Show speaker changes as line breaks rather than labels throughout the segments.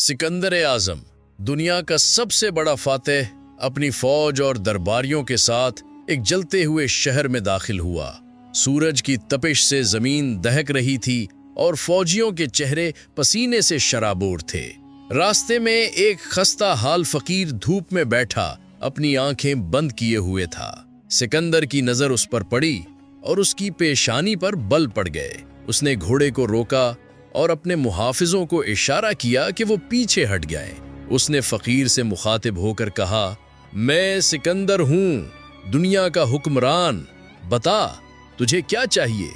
सिकंदर आजम, दुनिया का सबसे बड़ा फातेह, अपनी फौज और दरबारियों के साथ एक जलते हुए शहर में दाखिल हुआ। सूरज की तपिश से जमीन दहक रही थी और फौजियों के चेहरे पसीने से शराबोर थे। रास्ते में एक खस्ता हाल फकीर धूप में बैठा अपनी आंखें बंद किए हुए था। सिकंदर की नजर उस पर पड़ी और उसकी पेशानी पर बल पड़ गए। उसने घोड़े को रोका और अपने मुहाफिजों को इशारा किया कि वो पीछे हट जाएं। उसने फकीर से मुखातिब होकर कहा, मैं सिकंदर हूँ, दुनिया का हुक्मरान, बता तुझे क्या चाहिए।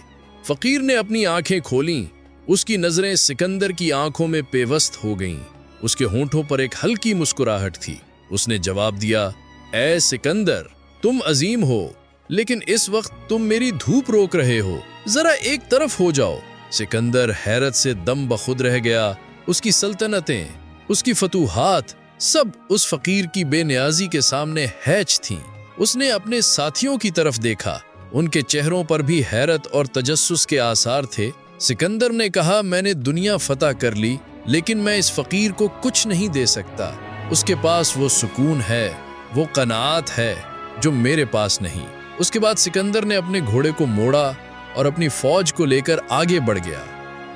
फकीर ने अपनी आंखें खोलीं। उसकी नजरें सिकंदर की आंखों में पेवस्त हो गईं। उसके होंठों पर एक हल्की मुस्कुराहट थी। उसने जवाब दिया, ऐ सिकंदर, तुम अजीम हो, लेकिन इस वक्त तुम मेरी धूप रोक रहे हो, जरा एक तरफ हो जाओ। सिकंदर हैरत से दम बखुद रह गया। उसकी सल्तनतें, उसकी फतूहात, सब उस फकीर की बेनियाजी के सामने हैच थीं। उसने अपने साथियों की तरफ देखा। उनके चेहरों पर भी हैरत और तजस्सुस के आसार थे। सिकंदर ने कहा, मैंने दुनिया फतह कर ली, लेकिन मैं इस फकीर को कुछ नहीं दे सकता। उसके पास वो सुकून है, वो कनात है जो मेरे पास नहीं। उसके बाद सिकंदर ने अपने घोड़े को मोड़ा और अपनी फौज को लेकर आगे बढ़ गया।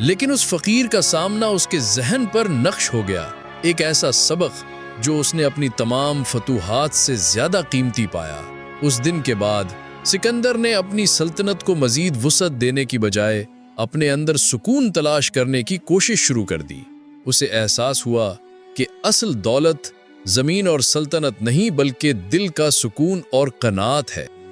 लेकिन उस फकीर का सामना उसके जहन पर नक्श हो गया, एक ऐसा सबक जो उसने अपनी तमाम फतूहात से ज्यादा कीमती पाया। उस दिन के बाद सिकंदर ने अपनी सल्तनत को मजीद वुसअत देने की बजाय अपने अंदर सुकून तलाश करने की कोशिश शुरू कर दी। उसे एहसास हुआ कि असल दौलत जमीन और सल्तनत नहीं, बल्कि दिल का सुकून और कनात है।